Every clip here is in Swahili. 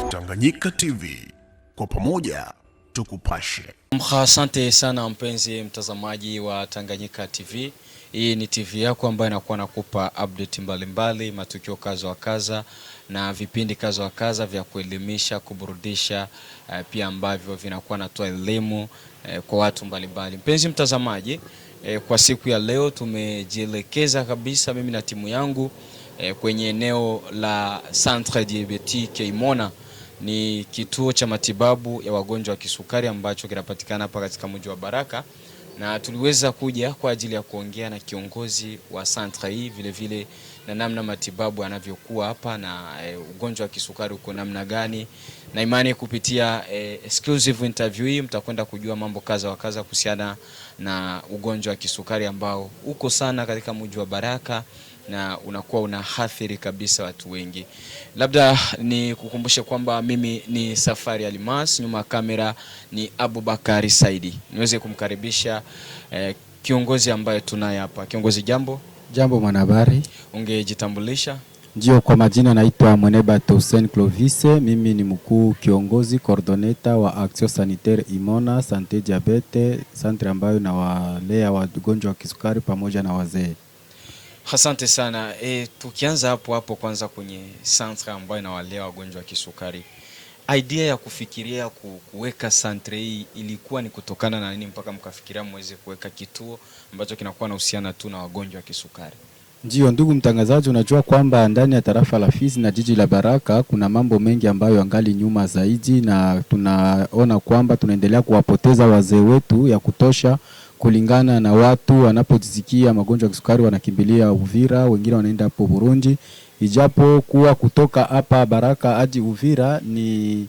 Tanganyika TV, kwa pamoja tukupashe. Asante sana mpenzi mtazamaji wa Tanganyika TV. Hii ni TV yako ambayo inakuwa nakupa update mbalimbali, matukio kaza wa kaza na vipindi kaza wa kaza vya kuelimisha, kuburudisha, pia ambavyo vinakuwa natoa elimu kwa watu mbalimbali. Mpenzi mtazamaji, kwa siku ya leo tumejielekeza kabisa mimi na timu yangu kwenye eneo la Centre Diabetique Imona. Ni kituo cha matibabu ya wagonjwa wa kisukari ambacho kinapatikana hapa katika mji wa Baraka, na tuliweza kuja kwa ajili ya kuongea na kiongozi wa centre hii vile vile na namna matibabu yanavyokuwa hapa na ugonjwa wa kisukari uko namna gani, na imani kupitia exclusive interview hii mtakwenda kujua mambo kaza wa kaza kuhusiana na ugonjwa wa kisukari ambao uko sana katika mji wa Baraka na unakuwa unaathiri kabisa watu wengi. Labda ni kukumbushe kwamba mimi ni Safari Almas, nyuma kamera ni Abubakari Saidi. Niweze kumkaribisha kiongozi ambaye tunaye hapa. Kiongozi, jambo. Jambo mwanahabari. Ungejitambulisha? Ndio, kwa majina naitwa Mweneba Toussaint Clovis. Mimi ni mkuu kiongozi coordinator wa Action Sanitaire Imona Santé Diabete, centre ambayo na walea wagonjwa wa kisukari pamoja na wazee. Asante sana. Tukianza hapo kwanza kwenye centre ambayo inawalea wagonjwa wa kisukari. Idea ya kufikiria kuweka centre hii ilikuwa ni kutokana na nini mpaka mkafikiria muweze kuweka kituo ambacho kinakuwa na uhusiano tu na wagonjwa wa kisukari? Ndio ndugu mtangazaji, unajua kwamba ndani ya tarafa la Fizi na jiji la Baraka kuna mambo mengi ambayo angali nyuma zaidi, na tunaona kwamba tunaendelea kuwapoteza wazee wetu ya kutosha, kulingana na watu wanapojisikia magonjwa ya kisukari wanakimbilia Uvira, wengine wanaenda hapo Burundi. Ijapo kuwa kutoka hapa Baraka hadi Uvira ni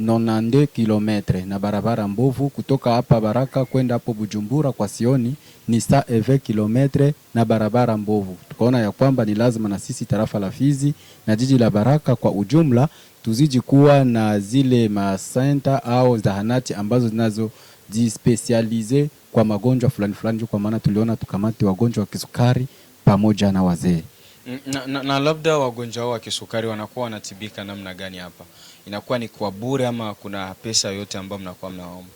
92 kilometre na barabara mbovu. Kutoka hapa Baraka kwenda hapo Bujumbura kwa Sioni ni 120 kilometre na barabara mbovu. Tukaona ya kwamba ni lazima na sisi tarafa la Fizi na jiji la Baraka kwa ujumla tuziji kuwa na zile masenta au zahanati ambazo zinazo jispecialize kwa magonjwa fulani fulani, kwa maana tuliona tukamate wagonjwa wa kisukari pamoja na wazee. Na labda wagonjwa wa kisukari wanakuwa wanatibika namna gani hapa? Inakuwa ni kwa bure ama kuna pesa yote ambayo mnakuwa mnaomba?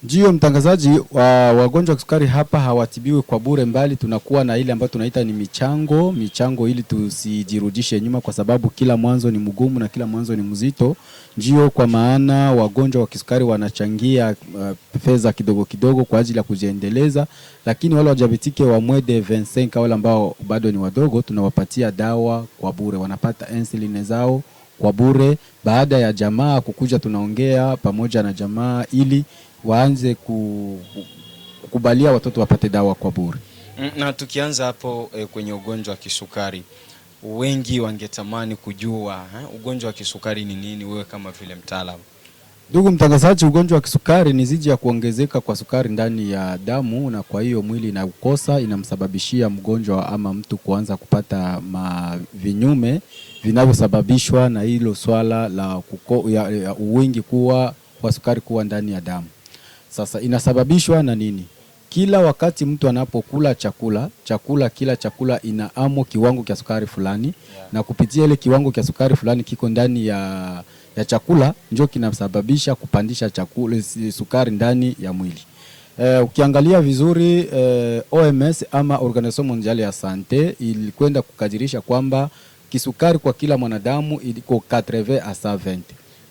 Ndio mtangazaji, wagonjwa wa kisukari hapa hawatibiwi kwa bure, mbali tunakuwa na ile ambayo tunaita ni michango ili tusijirudishe nyuma, kwa sababu kila mwanzo ni mgumu na kila mwanzo ni mzito. Ndio kwa maana wagonjwa wa kisukari wanachangia fedha kidogo kidogo kwa ajili ya kujiendeleza, lakini wale wajabitike wa mwede 25 wale ambao bado ni wadogo tunawapatia dawa kwa bure, wanapata insulin zao kwa bure. Baada ya jamaa kukuja tunaongea pamoja na jamaa ili waanze kukubalia watoto wapate dawa kwa bure. Na tukianza hapo kwenye ugonjwa wa kisukari, wengi wangetamani kujua ugonjwa wa kisukari ni nini, wewe kama vile mtaalamu? Ndugu mtangazaji, ugonjwa wa kisukari ni ziji ya kuongezeka kwa sukari ndani ya damu, na kwa hiyo mwili inaukosa, inamsababishia mgonjwa ama mtu kuanza kupata vinyume vinavyosababishwa na hilo swala la wingi kuwa wa sukari kuwa ndani ya damu. Sasa inasababishwa na nini? Kila wakati mtu anapokula kila chakula ina amo kiwango cha sukari fulani, na kupitia ile kiwango cha sukari fulani kiko ndani ya chakula ndio kinasababisha kupandisha sukari ndani ya mwili. Ukiangalia vizuri OMS ama Organisation Mondiale ya Sante ilikwenda kukadirisha kwamba kisukari kwa kila mwanadamu iko 80 à 120.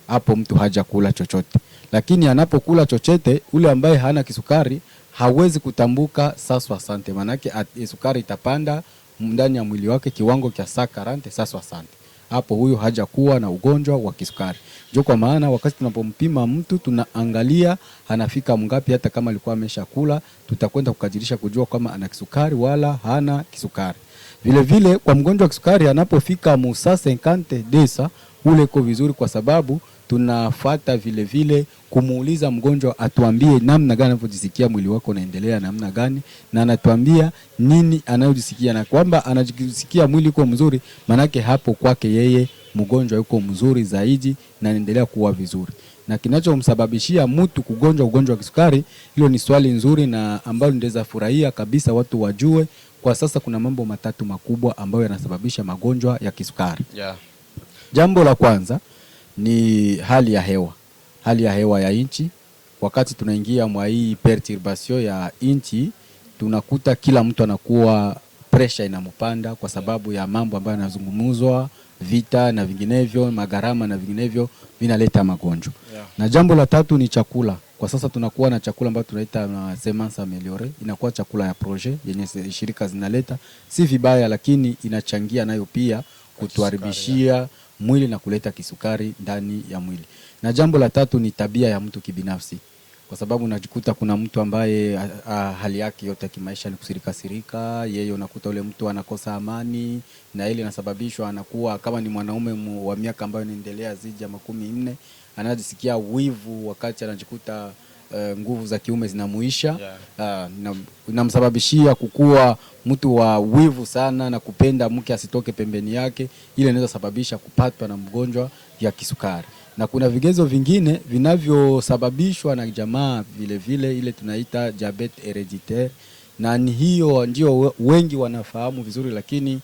Hapo mtu haja kula chochote, lakini anapokula chochote ule ambaye hana kisukari hawezi kutambuka sasa 60, manake sukari itapanda ndani ya mwili wake kiwango cha 40 sasa 60. Hapo huyo haja kuwa na ugonjwa wa kisukari. Ndio kwa maana wakati tunapompima mtu tunaangalia anafika mngapi, hata kama alikuwa ameshakula tutakwenda kukadirisha kujua kama ana kisukari wala hana kisukari. Vile vile kwa mgonjwa wa kisukari anapofika musa 50 desa ule iko vizuri, kwa sababu tunafuata vile vile kumuuliza mgonjwa atuambie namna gani anavyojisikia, mwili wako unaendelea namna gani, na anatuambia nini anayojisikia, na kwamba anajisikia mwili uko mzuri, manake hapo kwake yeye mgonjwa yuko mzuri zaidi na anaendelea kuwa vizuri. Na kinachomsababishia mtu kugonjwa ugonjwa wa kisukari, hilo ni swali nzuri na ambalo ndeza furahia kabisa watu wajue. Kwa sasa kuna mambo matatu makubwa ambayo yanasababisha magonjwa ya kisukari. Yeah. Jambo la kwanza ni hali ya hewa. Hali ya hewa ya nchi, wakati tunaingia mwa hii perturbation ya nchi, tunakuta kila mtu anakuwa pressure inampanda kwa sababu ya mambo ambayo yanazungumzwa, vita na vinginevyo, magarama na vinginevyo vinaleta magonjwa. Na jambo la tatu ni chakula. Kwa sasa tunakuwa na chakula ambayo tunaita na semence améliorée, inakuwa chakula ya projet yenye shirika zinaleta, si vibaya, lakini inachangia nayo pia kutuharibishia mwili na kuleta kisukari ndani ya mwili. Na jambo la tatu ni tabia ya mtu kibinafsi. Kwa sababu unajikuta kuna mtu ambaye hali yake yote ya kimaisha ni kusirika, yeye unakuta ule mtu anakosa amani, na ile inasababishwa anakuwa kama ni mwanaume wa miaka ambayo inaendelea zidi ya 40, anajisikia wivu wakati anajikuta nguvu za kiume zinamuisha. Inamsababishia kukua mtu wa wivu sana na kupenda mke asitoke pembeni yake. Ile inaweza sababisha kupatwa na mgonjwa ya kisukari. Na kuna vigezo vingine vinavyosababishwa na jamaa vile vile, ile tunaita diabete hereditaire, na ni hiyo ndio wengi wanafahamu vizuri, lakini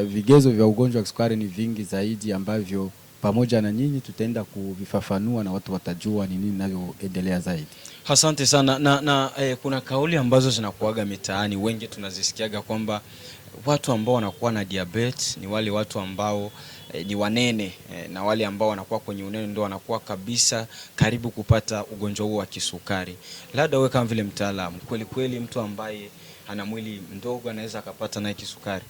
vigezo vya ugonjwa wa kisukari ni vingi zaidi ambavyo pamoja na nyinyi tutaenda kuvifafanua na watu watajua ni nini ninavyoendelea zaidi. Asante sana. Na kuna kauli ambazo zinakuaga mitaani, wengi tunazisikiaga kwamba watu ambao wanakuwa na diabetes ni wale watu ambao ni wanene, na wale ambao wanakuwa kwenye unene ndio wanakuwa kabisa karibu kupata ugonjwa huu wa kisukari. Labda wewe kama vile mtaalamu, kweli mtu ambaye ana mwili mdogo anaweza akapata na kisukari?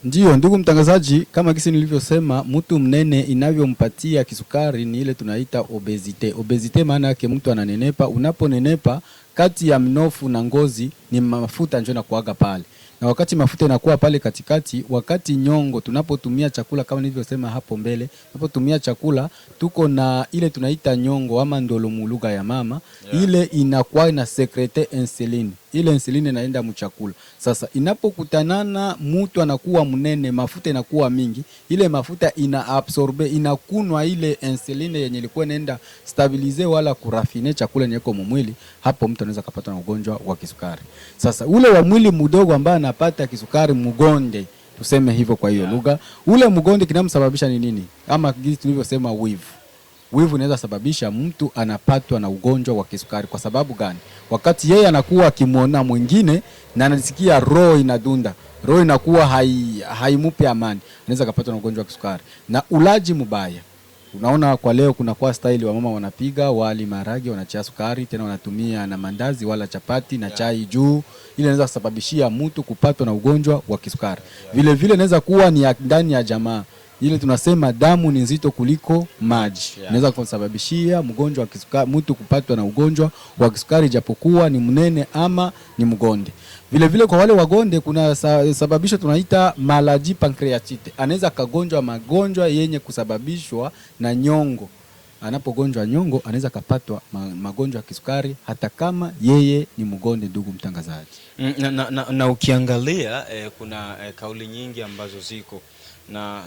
Ndiyo, ndugu mtangazaji, kama kisi nilivyosema, mtu mnene inavyompatia kisukari ni ile tunaita obesite. Obesite maana yake mtu ananenepa. Unaponenepa, kati ya mnofu na ngozi ni mafuta ndio yanakuaga pale. Na wakati mafuta inakuwa pale katikati, wakati nyongo tunapotumia chakula kama nilivyosema hapo mbele, tunapotumia chakula tuko na ile tunaita nyongo ama ndolo lugha ya mama, ile inakuwa ina secrete insuline. Ile insuline inaenda mchakula. Sasa inapokutanana mtu anakuwa mnene, mafuta inakuwa mingi, ile mafuta ina absorbe, inakunwa ile insuline yenye ilikuwa inaenda stabilize wala kurafine chakula nyeko mwili, hapo mtu anaweza kupata na ugonjwa wa kisukari. Sasa ule wa mwili mdogo ambaye anapata kisukari mgonde, tuseme hivyo kwa hiyo lugha, ule mgonde kinamsababisha ni nini? Ama jinsi tulivyosema wivu. Wivu inaweza sababisha mtu anapatwa na ugonjwa wa kisukari. Kwa sababu gani? Wakati yeye anakuwa akimuona mwingine na anasikia roho inadunda, roho inakuwa haimupi amani, anaweza kupatwa na ugonjwa wa kisukari. Na ulaji mbaya. Unaona kwa leo kuna kwa style wa mama wanapiga wali maragi, wanachia sukari, tena wanatumia na mandazi wala chapati na chai juu. Ile inaweza kusababishia mtu kupatwa na ugonjwa wa kisukari. Vile vile inaweza kuwa ni ndani ya jamaa. Ile tunasema damu ni nzito kuliko maji. Inaweza kusababishia mgonjwa wa kisukari, mtu kupatwa na ugonjwa wa kisukari japokuwa ni mnene ama ni mgonde. Vile vile kwa wale wagonde kuna sababisho tunaita maladie pancreatite. Anaweza kagonjwa magonjwa yenye kusababishwa na nyongo. Anapogonjwa nyongo anaweza kapatwa magonjwa ya kisukari hata kama yeye ni mgonde, ndugu mtangazaji. Na ukiangalia kuna kauli nyingi ambazo ziko, na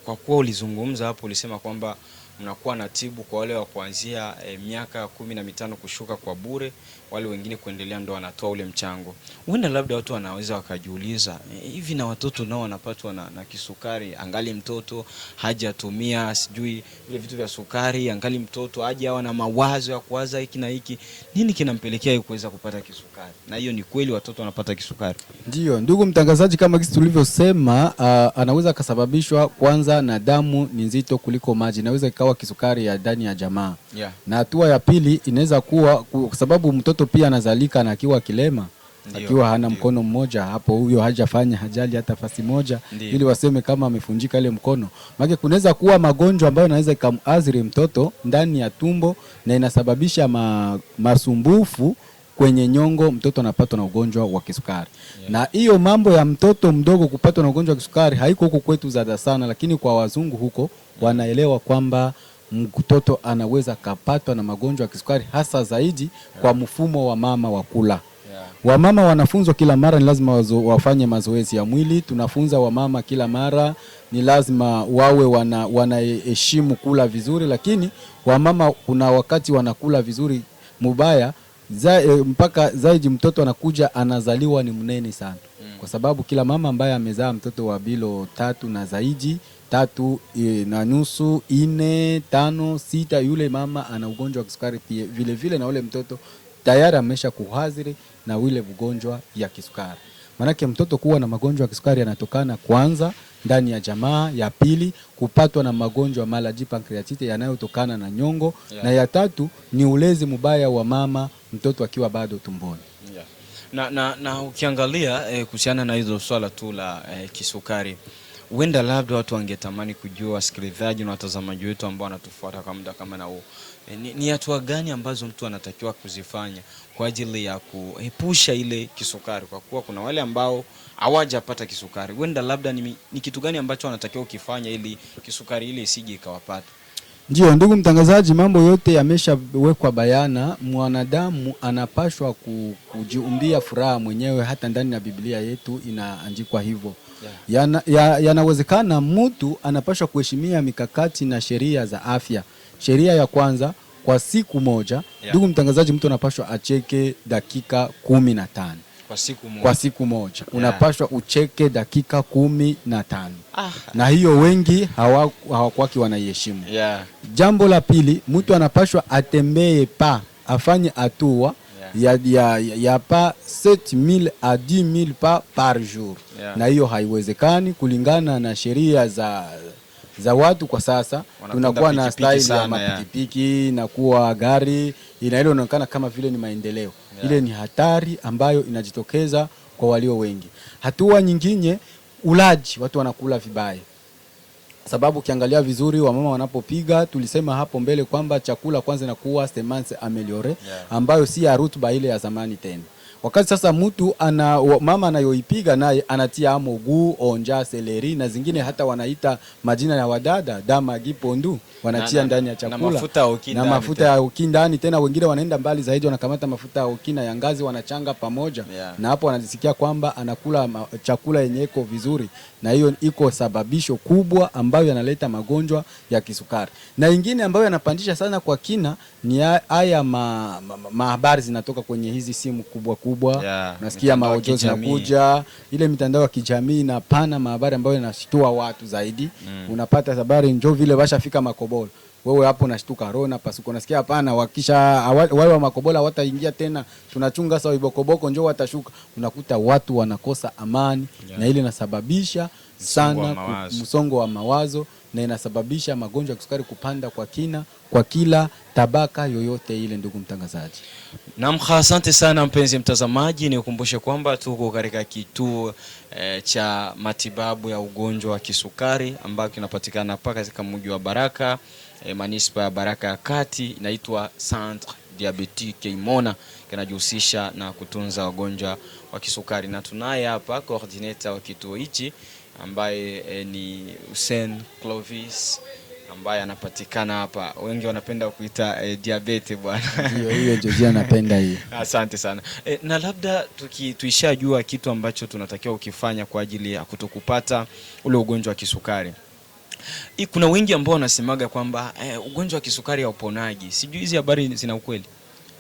kwa kuwa ulizungumza hapo ulisema kwamba mnakuwa na tibu kwa wale wa kuanzia miaka 15 kushuka kwa bure, wale wengine kuendelea ndo wanatoa ule mchango. Huenda labda watu wanaweza wakajiuliza, hivi na watoto nao wanapatwa na kisukari, angali mtoto hajatumia sijui vile vitu vya sukari, angali mtoto haja na mawazo ya kuwaza hiki na hiki, nini kinampelekea kuweza kupata kisukari? Na hiyo ni kweli watoto wanapata kisukari? Ndiyo, ndugu mtangazaji, kama kisi tulivyosema, anaweza kasababishwa kwanza na damu ni nzito kuliko maji. Inaweza ikawa kisukari ya ndani ya jamaa. Na hatua ya pili inaweza kuwa kwa sababu mtoto pia anazalika na akiwa kilema, akiwa hana mkono mmoja, hapo huyo hajafanya hajali hata fasi moja ili waseme kama amefunjika ile mkono. Maana kunaweza kuwa magonjwa ambayo yanaweza ikamuathiri mtoto ndani ya tumbo na inasababisha masumbufu kwenye nyongo, mtoto anapatwa na ugonjwa wa kisukari. Na hiyo mambo ya mtoto mdogo kupatwa na ugonjwa wa kisukari haiko huko kwetu zada sana, lakini kwa wazungu huko wanaelewa kwamba mtoto anaweza kapatwa na magonjwa ya kisukari hasa zaidi kwa mfumo wa mama wa kula. Wamama wanafunzwa kila mara ni lazima wafanye mazoezi ya mwili. Tunafunza wamama kila mara ni lazima wawe wanaheshimu kula vizuri, lakini wamama kuna wakati wanakula vizuri mubaya mpaka zaidi mtoto anakuja anazaliwa ni mnene sana. Kwa sababu kila mama ambaye amezaa mtoto wa bilo 3 na zaidi 3.5, 4, 5, 6, yule mama ana ugonjwa wa kisukari pia vile vile, na ule mtoto tayari amesha kuhadhiri na ule ugonjwa ya kisukari. Manake mtoto kuwa na magonjwa ya kisukari yanatokana kwanza ndani ya jamaa, ya pili kupatwa na magonjwa malaji pancreatite yanayotokana na nyongo, na ya tatu ni ulezi mbaya wa mama mtoto akiwa bado tumboni. Na ukiangalia kuhusiana na hizo swala tu la kisukari, wenda labda watu wangetamani kujua, wasikilizaji na watazamaji wetu ambao wanatufuata kwa muda kama na huu, ni hatua gani ambazo mtu anatakiwa kuzifanya kwa ajili ya kuepusha ile kisukari, kwa kuwa kuna wale ambao hawajapata kisukari. Wenda labda ni kitu gani ambacho wanatakiwa ukifanya ili kisukari ile isije ikawapata? Ndio ndugu mtangazaji, mambo yote yameshawekwa bayana. Mwanadamu anapashwa kujiumbia furaha mwenyewe, hata ndani ya Biblia yetu inaandikwa hivyo. Yanawezekana mtu anapashwa kuheshimia mikakati na sheria za afya. Sheria ya kwanza, kwa siku moja ndugu mtangazaji, mtu anapashwa acheke dakika 15. Kwa siku moja unapashwa ucheke dakika 15. Na hiyo wengi hawakwaki wanaiheshimu. Jambo la pili, mtu anapashwa atembee afanye hatua ya pa 7,000 à 10,000 pas par jour. Na hiyo haiwezekani kulingana na sheria za watu. Kwa sasa tunakuwa na style ya mapikipiki na kuwa gari inaonekana kama vile ni maendeleo. Ile ni hatari ambayo inajitokeza kwa walio wengi. Hatua nyingine, ulaji, watu wanakula vibaya. Sababu ukiangalia vizuri wamama wanapopiga, tulisema hapo mbele kwamba chakula kwanza inakuwa semence améliorée, ambayo si ya rutuba ile ya zamani tena. Wakati sasa mtu mama anayoipiga naye anatia amogu, onja, seleri na zingine hata wanaita majina ya wadada, dama, gipondu, wanatia ndani ya chakula. Na mafuta ya uki ndani tena, wengine wanaenda mbali zaidi, wanakamata mafuta ya uki na ya ngazi wanachanga pamoja. Na hapo wanajisikia kwamba anakula chakula yenye iko vizuri, na hiyo iko sababisho kubwa ambayo yanaleta magonjwa ya kisukari. Na ingine ambayo yanapandisha sana kwa kina ni haya habari zinatoka kwenye hizi simu kubwa. Nasikia maojo zinakuja, ile mitandao ya kijamii na pana habari ambayo yanashtua watu zaidi. Unapata habari njoo vile washafika Makobola, wewe hapo unashtuka rona pasuko. Nasikia hapana, wakisha wale wa Makobola wataingia tena, tunachunga sawa ibokoboko njoo watashuka. Unakuta watu wanakosa amani, na ile inasababisha sana msongo wa mawazo, na inasababisha magonjwa ya kisukari kupanda kwa kina kwa kila tabaka yoyote ile. Ndugu mtangazaji, naam, asante sana mpenzi mtazamaji. Nikukumbushe kwamba tuko katika kituo cha matibabu ya ugonjwa wa kisukari ambao kinapatikana hapa katika mji wa Baraka, manispa ya Baraka ya Kati. Inaitwa Centre Diabetique Imona, kinajihusisha na kutunza wagonjwa wa kisukari, na tunaye hapa coordinator wa kituo hichi ambaye ni Hussein Clovis, ambaye anapatikana hapa. Wengi wanapenda kuita diabetes bwana. Ndio hiyo Georgia anapenda hiyo. Asante sana. Na labda tuishajua kitu ambacho tunatakiwa ukifanya kwa ajili ya kutokupata ule ugonjwa wa kisukari. Kuna wengi ambao wanasemaga kwamba ugonjwa wa kisukari hauponaji. Sijui hizi habari zina ukweli?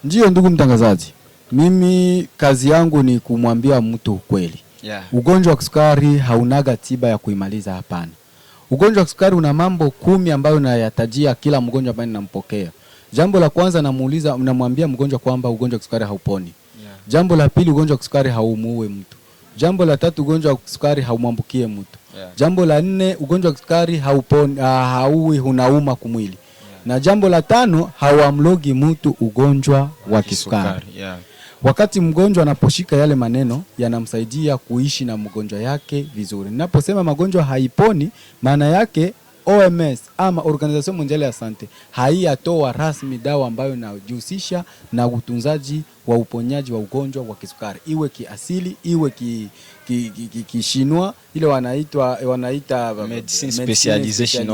Ndio ndugu mtangazaji, mimi kazi yangu ni kumwambia mtu ukweli. Ugonjwa wa kisukari haunaga tiba ya kuimaliza, hapana. Ugonjwa wa kisukari una mambo 10 ambayo nayatajia kila mgonjwa ambaye ninampokea. Jambo la kwanza, namwambia mgonjwa kwamba ugonjwa wa kisukari hauponi. Jambo la pili, ugonjwa wa kisukari haumuue mtu. Jambo la tatu, ugonjwa wa kisukari haumwambukie mtu. Jambo la 4, ugonjwa wa kisukari hauponi, hauui, unauma kumwili. Na jambo la 5, hauamlogi mtu ugonjwa wa kisukari. Wakati mgonjwa anaposhika yale maneno, yanamsaidia kuishi na mgonjwa yake vizuri. Ninaposema magonjwa haiponi, maana yake OMS ama Organisation Mondiale ya Sante haiyatoa rasmi dawa ambayo inajihusisha na utunzaji wa uponyaji wa ugonjwa wa kisukari, iwe kiasili, iwe kishinwa, ile wanaita medicine specialization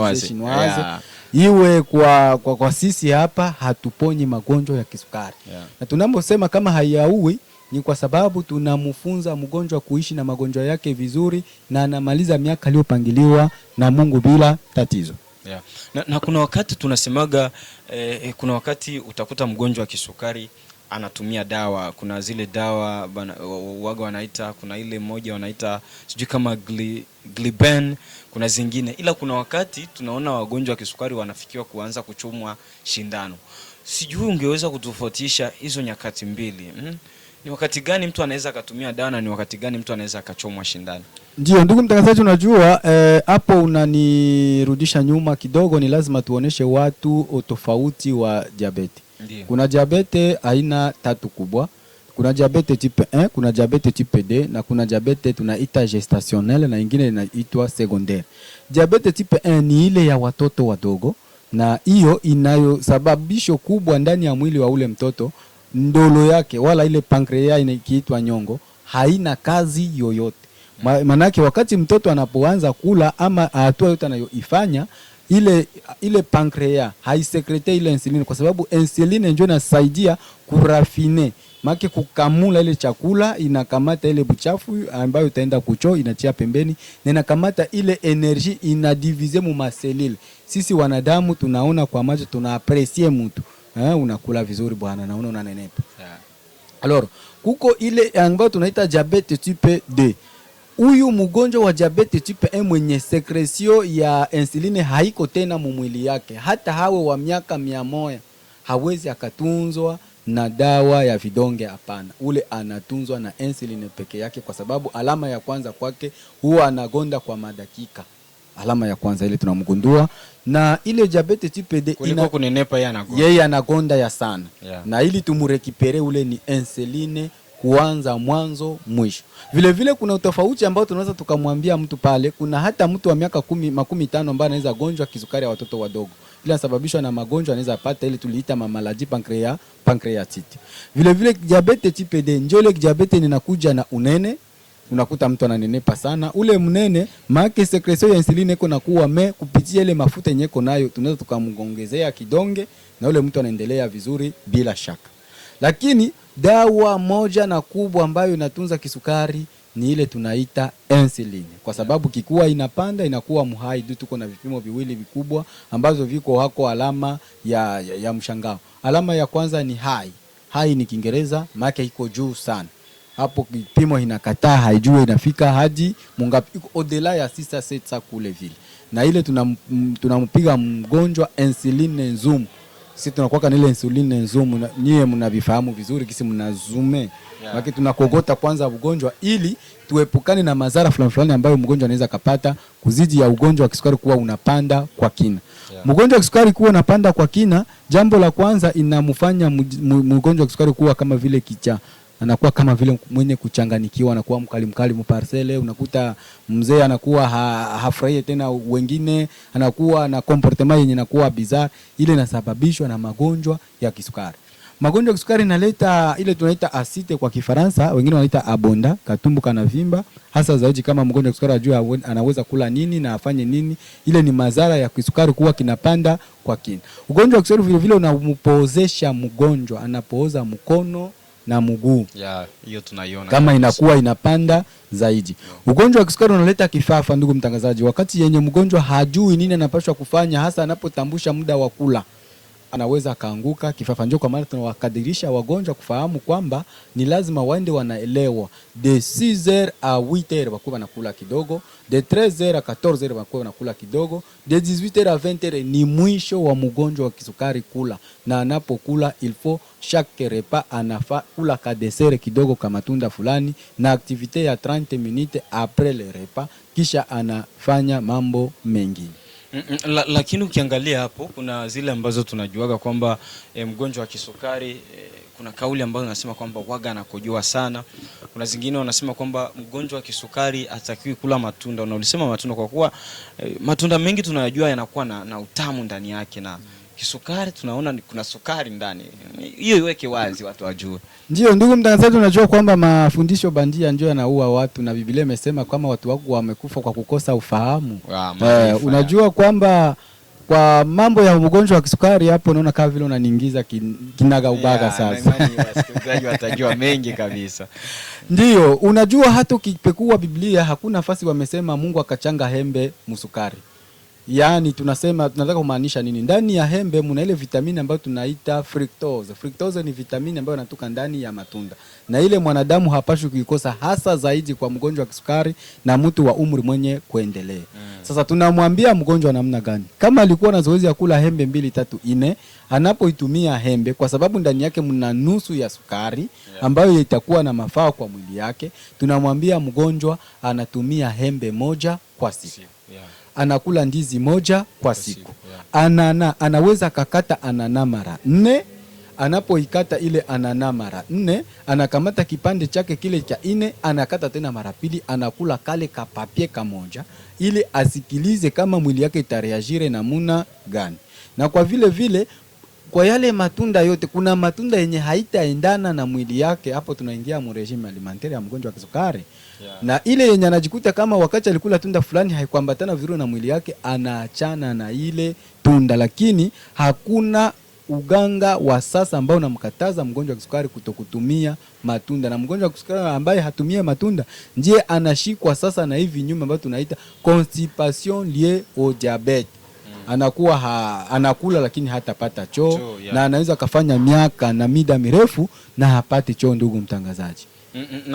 iwe kwa sisi hapa hatuponyi magonjwa ya kisukari. Na tunaposema kama haiyaui, ni kwa sababu tunamfunza mgonjwa kuishi na magonjwa yake vizuri, na anamaliza miaka aliyopangiliwa na Mungu bila tatizo. Na kuna wakati tunasemaga kuna wakati utakuta mgonjwa wa kisukari anatumia dawa. Kuna zile dawa waga wanaita, kuna ile moja wanaita sijui kama Gliben, kuna zingine, ila kuna wakati tunaona wagonjwa wa kisukari wanafikiwa kuanza kuchomwa shindano. Sijui ungeweza kutofautisha hizo nyakati mbili? Ni wakati gani mtu anaweza akatumia dawa na ni wakati gani mtu anaweza akachomwa shindano? Ndio ndugu mtangazaji, unajua hapo unanirudisha nyuma kidogo. Ni lazima tuoneshe watu utofauti wa diabete. Ndiyo. Kuna diabete aina 3 kubwa. Kuna diabete type 1, kuna diabete type 2 na kuna diabete tunaita gestationnel na ingine inaitwa secondaire. Diabete type 1 ni ile ya watoto wadogo, na hiyo inayo sababisho kubwa ndani ya mwili wa ule mtoto. Ndolo yake wala ile pankrea inaitwa nyongo haina kazi yoyote. Manake wakati mtoto anapoanza kula ama hatua yote anayoifanya, ile pankrea haisekrete ile insulini, kwa sababu insulini ndio inasaidia kurafine, make kukamula ile chakula, inakamata ile buchafu ambayo itaenda kuchoo, inatia pembeni, na inakamata ile energy, inadivize mu maselile. Sisi wanadamu tunaona kwa macho, tunaapresie mtu unakula vizuri bwana, naona unanenepa. Alors kuko ile ambayo tunaita diabete type 2. Huyu mgonjwa wa diabete type 1 mwenye secretion ya insuline haiko tena mwili yake, hata hawe wa miaka 100 hawezi akatunzwa na dawa ya vidonge, hapana. Ule anatunzwa na insuline peke yake, kwa sababu alama ya kwanza kwake huwa anagonda kwa madakika. Alama ya kwanza ile tunamgundua. Na ile diabete type 2 kuliko kunenepa yeye anagonda ya sana. Na ili tumurekipere ule ni insuline kuanza mwanzo mwisho. Vile vile kuna utofauti ambao tunaweza tukamwambia mtu pale. Kuna hata mtu wa miaka 15 ambaye anaweza gonjwa kisukari ya watoto wadogo. Ila sababishwa na magonjwa anaweza pata ile tuliita mamaladi pancreatite. Vile vile diabete type 2 ndio ile diabete inakuja na unene. Unakuta mtu ananenepa sana. Ule mnene maana secretion ya insulini iko nakuwa kupitia ile mafuta yenye iko nayo, tunaweza tukamongezea kidonge na ule mtu anaendelea vizuri bila shaka. Lakini dawa moja na kubwa ambayo inatunza kisukari ni ile tunaita insulini, kwa sababu kikuwa inapanda inakuwa muhai. Tuko na vipimo viwili vikubwa ambazo viko hako alama ya mshangao. Alama ya kwanza ni high. High ni Kiingereza, maana iko juu sana. Hapo kipimo inakataa, haijui inafika hadi mungapi, iko odela ya 6-7 kule vile. Na ile tunampiga mgonjwa insuline zoom. Sisi tunakuwa na ile insuline zoom, nyie mnavifahamu vizuri kisi mnazume. Lakini tunakogota kwanza mgonjwa ili tuepukane na madhara fulani ambayo mgonjwa anaweza kupata kuzidi ya ugonjwa wa kisukari kuwa unapanda kwa kina. Mgonjwa wa kisukari kuwa unapanda kwa kina, jambo la kwanza inamfanya mgonjwa wa kisukari kuwa kama vile kichaa. Anakuwa kama vile mwenye kuchanganikiwa, anakuwa mkali muparsele. Unakuta mzee anakuwa hafurahie tena wengine, anakuwa na comportement yenye inakuwa bizarre. Ile inasababishwa na magonjwa ya kisukari. Magonjwa ya kisukari inaleta ile tunaita asite kwa Kifaransa, wengine wanaita abonda, katumbu kanavimba. Hasa zaidi kama mgonjwa wa kisukari ajue anaweza kula nini na afanye nini. Ile ni madhara ya kisukari kuwa kinapanda kwa kina. Ugonjwa wa kisukari vile vile unampozesha mgonjwa, anapooza mkono na mguu. Hiyo tunaiona kama inakuwa inapanda zaidi. Ugonjwa wa kisukari unaleta kifafa, ndugu mtangazaji, wakati yenye mgonjwa hajui nini anapaswa kufanya, hasa anapotambusha muda wa kula. Anaweza kaanguka kifafa. Ndio kwa maana tunawakadirisha wagonjwa kufahamu kwamba ni lazima waende wanaelewa de 6h à 8h wakuwa wanakula kidogo, de 13h à 14h wakuwa wanakula kidogo, de 18h à 20h ni mwisho wa mgonjwa wa kisukari kula. Na anapokula il faut chaque repas anafa kula ka dessert kidogo kama matunda fulani na activite ya 30 minutes après le repas, kisha anafanya mambo mengine. Lakini ukiangalia hapo kuna zile ambazo tunajuaga kwamba mgonjwa wa kisukari kuna kauli ambazo nasema kwamba waga anakojoa sana. Kuna zingine wanasema kwamba mgonjwa wa kisukari hatakiwi kula matunda. Unalisema matunda kwa kuwa matunda mengi tunayajua yanakuwa na utamu ndani yake, na kisukari tunaona kuna sukari ndani. Hiyo iweke wazi watu wajue. Ndio ndugu mtangazaji, unajua kwamba mafundisho bandia ndio yanaua watu, na Biblia imesema kama watu wako wamekufa kwa kukosa ufahamu. Unajua kwamba kwa mambo ya mgonjwa wa kisukari hapo naona kama vile unaniingiza kinaga ubaga sasa. Wasikilizaji watajua mengi kabisa. Ndio, unajua hata ukipekua Biblia hakuna nafasi wamesema Mungu akachanga hembe msukari. Yani tunataka kumaanisha nini? Ndani ya hembe muna ile vitamini ambayo tunaita fructose. Fructose ni vitamini ambayo inatoka ndani ya matunda. Na ile mwanadamu hapaswi kuikosa, hasa zaidi kwa mgonjwa wa kisukari na mtu wa umri mwenye kuendelea. Sasa tunamwambia mgonjwa namna gani? Kama alikuwa na zoezi ya kula hembe 2, 3, 4, anapoitumia hembe, kwa sababu ndani yake mna nusu ya sukari ambayo itakuwa na mafaa kwa mwili yake, tunamwambia mgonjwa anatumia hembe moja kwa siku. Anakula ndizi moja kwa siku. Anaweza kakata anana mara 4. Anapoikata ile anana mara 4, anakamata kipande chake kile cha 4, anakata tena mara 2, anakula kale kapapie kamoja ili asikilize kama mwili yake itareagire namuna gani. Na kwa vile vile kwa yale matunda yote, kuna matunda yenye haitaendana na mwili yake, hapo tunaingia mu regime alimentaire ya mgonjwa wa kisukari. Na ile yenye anajikuta kama wakati alikula tunda fulani haikuambatana vizuri na mwili yake, anaachana na ile tunda. Lakini hakuna uganga wa sasa ambao unamkataza mgonjwa wa kisukari kutokutumia matunda. Na mgonjwa wa kisukari ambaye hatumie matunda ndiye anashikwa sasa na hivi nyuma ambayo tunaita constipation liée au diabete. Anakuwa anakula lakini hatapata choo, na anaweza kafanya miaka na mida mirefu na hapati choo, ndugu mtangazaji.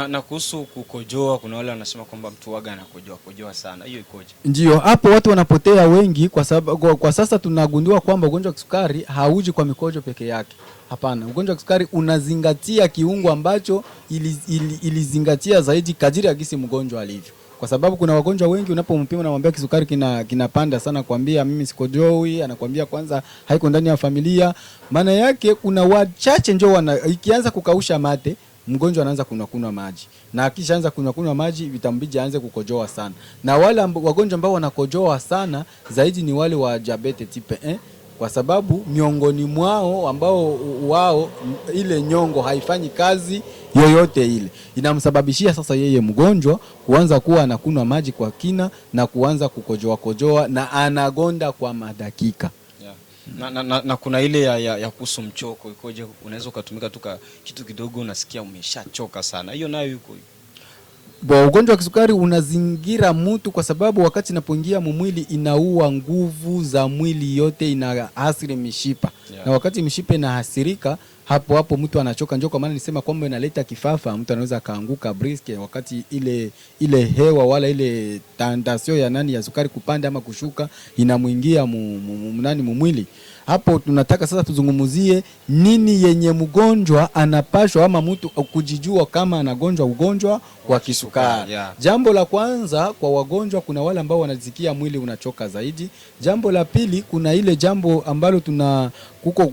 Na kuhusu kukojoa, kuna wale wanasema kwamba mtu waga anakojoa sana. Hiyo ikoje? Ndio hapo watu wanapotea wengi, kwa sababu kwa sasa tunagundua kwamba ugonjwa wa kisukari hauji kwa mikojo peke yake. Hapana, ugonjwa wa kisukari unazingatia kiungo ambacho ilizingatia zaidi kadiri ya gisi mgonjwa alivyo. Kwa sababu kuna wagonjwa wengi unapompima na mwambia kisukari kinapanda sana, kwambia mimi sikojoi, anakuambia kwanza haiko ndani ya familia. Maana yake kuna wachache njoo ikianza kukausha mate, mgonjwa anaanza kunywa maji. Na akishaanza kunywa maji vitambiji aanze kukojoa sana. Na wale wagonjwa ambao wanakojoa sana zaidi ni wale wa diabetes type 1, kwa sababu miongoni mwao ambao wao ile nyongo haifanyi kazi yoyote ile, inamsababishia sasa yeye mgonjwa kuanza kuwa anakunywa maji kwa kina na kuanza kukojoa na anagonda kwa madakika. Na kuna ile ya kuhusu mchoko ikoje? Unaweza kutumika tu kitu kidogo unasikia umeshachoka sana. Hiyo nayo yuko. Ugonjwa wa kisukari unazingira mtu, kwa sababu wakati inapoingia mwili inaua nguvu za mwili yote, inaathiri mishipa. Na wakati mishipa inahasirika, hapo mtu anachoka. Njoo kwa maana nisema kwamba inaleta kifafa, mtu anaweza kaanguka briske wakati ile hewa wala ile tension ya sukari kupanda ama kushuka inamuingia mwili. Hapo tunataka sasa tuzungumuzie nini yenye mgonjwa anapashwa ama mtu kujijua kama anagonjwa ugonjwa wa kisukari. Jambo la kwanza, kwa wagonjwa kuna wale ambao wanasikia mwili unachoka zaidi. Jambo la pili, kuna ile jambo ambalo kuko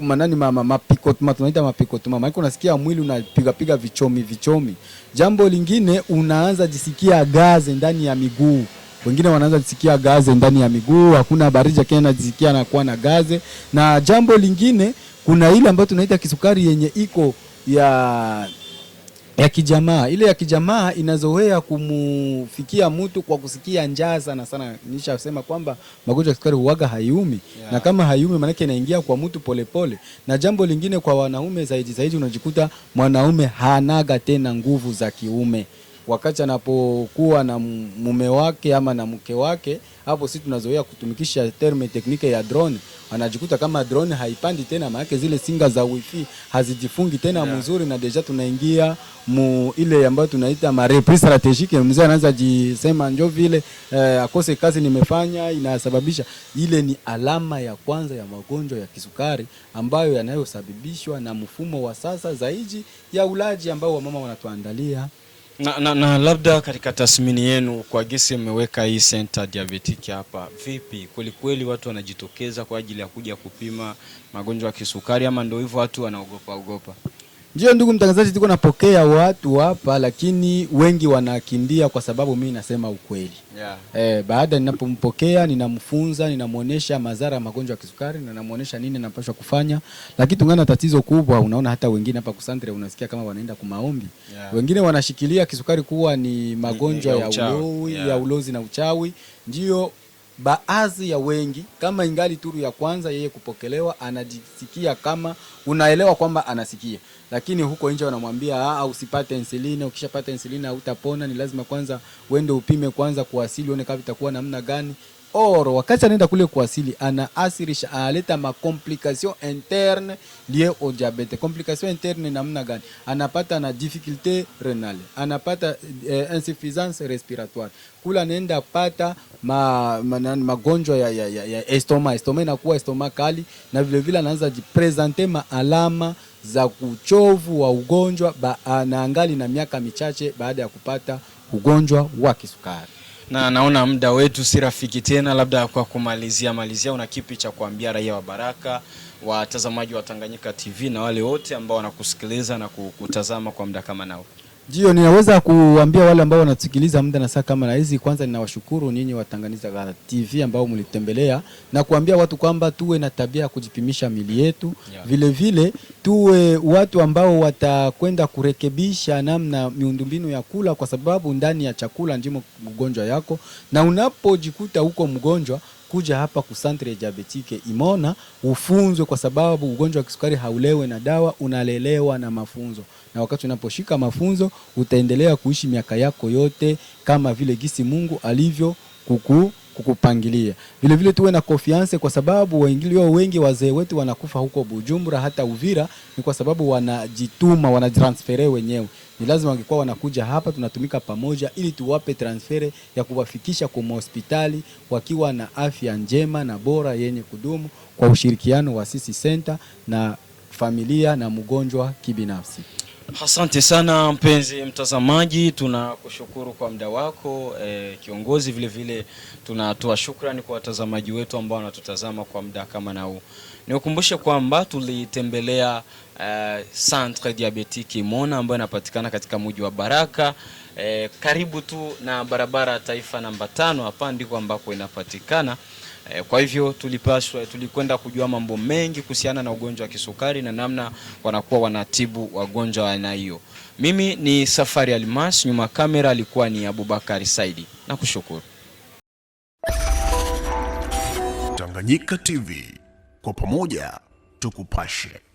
mapikotuma, tunaita mapikotuma. Maana unasikia mwili unapiga vichomi. Jambo lingine, unaanza jisikia gaze ndani ya miguu. Wengine wanaanza jisikia gaze ndani ya miguu, hakuna baridi tena, jisikia anakuwa na gaze. Na jambo lingine, kuna ile ambayo tunaita kisukari yenye iko ya kijamaa. Ile ya kijamaa inazoea kumufikia mtu kwa kusikia njaa sana. Nishasema kwamba magonjwa ya kisukari huaga hayumi. Na kama hayumi maana yake inaingia kwa mtu polepole. Na jambo lingine, kwa wanaume zaidi unajikuta mwanaume hanaga tena nguvu za kiume wakati anapokuwa na mume wake ama na mke wake. Hapo sisi tunazoea kutumikisha terme teknike ya drone. Anajikuta kama drone haipandi tena, maana zile singa za wifi hazijifungi tena mzuri, na deja tunaingia ile ambayo tunaita reprise strategique. Mzee anaanza jisema njoo vile akose kazi nimefanya, inasababisha. Ile ni alama ya kwanza ya magonjwa ya kisukari ambayo yanayosababishwa na mfumo wa sasa zaidi ya ulaji ambao wamama wanatuandalia. Na labda katika tathmini yenu, kwa gesi mmeweka hii center diabetic hapa, vipi kweli watu wanajitokeza kwa ajili ya kuja kupima magonjwa ya kisukari, ama ndio hivyo watu wanaogopa? Ndio ndugu mtangazaji, tuko napokea watu hapa, lakini wengi wanakimbia kwa sababu mimi nasema ukweli. Baada ninapompokea, ninamfunza, ninamuonesha madhara ya magonjwa ya kisukari na ninamuonesha nini anapaswa kufanya. Lakini tungana tatizo kubwa, unaona hata wengine hapa kusantre unasikia kama wanaenda kumaombi. Wengine wanashikilia kisukari kuwa ni magonjwa ya ulozi na uchawi. Ndio baadhi ya wengi, kama ingali turu ya kwanza yeye kupokelewa, anajisikia kama unaelewa kwamba anasikia. Lakini huko nje wanamwambia usipate insulini, ukishapata insulini hautapona, ni lazima kwanza uende upime kwanza kuasili uone kama itakuwa namna gani. Or wakati anaenda kule kuasili anaasirisha, analeta ma complication interne lié au diabete. Complication interne namna gani? Anapata na difficulté renale, anapata insuffisance respiratoire, kula anaenda pata magonjwa ya estoma inakuwa estoma kali, na vile vile anaanza jipresente maalama za kuchovu wa ugonjwa anaangali na miaka michache baada ya kupata ugonjwa wa kisukari. Na naona muda wetu si rafiki tena, labda kwa kumalizia una kipi cha kuambia raia wa Baraka, watazamaji wa Tanganyika TV na wale wote ambao wanakusikiliza na kutazama kwa muda kama nao? Ndio, ninaweza kuambia wale ambao wanasikiliza muda na saa kama na hizi, kwanza ninawashukuru nyinyi wa Tanganyika TV ambao mlitembelea, na kuambia watu kwamba tuwe na tabia ya kujipimisha mili yetu. Vile vile tuwe watu ambao watakwenda kurekebisha namna miundombinu ya kula, kwa sababu ndani ya chakula ndimo mgonjwa yako, na unapojikuta huko mgonjwa, kuja hapa ku Centre Diabétique Imona ufunzwe, kwa sababu ugonjwa wa kisukari haulewe na dawa, unalelewa na mafunzo. Na wakati unaposhika mafunzo utaendelea kuishi miaka yako yote kama vile gisi Mungu alivyo kukupangilia. Vile vile tuwe na confiance, kwa sababu wengi wazee wetu wanakufa huko Bujumbura hata Uvira, ni kwa sababu wanajituma, wanatransfere wenyewe. Ni lazima wangekuwa wanakuja hapa, tunatumika pamoja ili tuwape transfere ya kuwafikisha kwa hospitali wakiwa na afya njema na bora yenye kudumu, kwa ushirikiano wa Sisi Center na familia na mgonjwa kibinafsi. Asante sana mpenzi mtazamaji, tunakushukuru kwa muda wako kiongozi. Vile vile tunatoa shukrani kwa watazamaji wetu ambao wanatutazama kwa muda kama na huu. Nikukumbushe kwamba tulitembelea Centre Diabétique Imona ambayo inapatikana katika mji wa Baraka, karibu tu na barabara taifa namba 5. Hapa ndiko ambako inapatikana. Kwa hivyo tulikwenda kujua mambo mengi kuhusiana na ugonjwa wa kisukari na namna wanakuwa wanatibu wagonjwa wa aina hiyo. Mimi ni Safari Almas, nyuma kamera alikuwa ni Abubakari Saidi. Nakushukuru. Tanganyika TV, kwa pamoja tukupashe.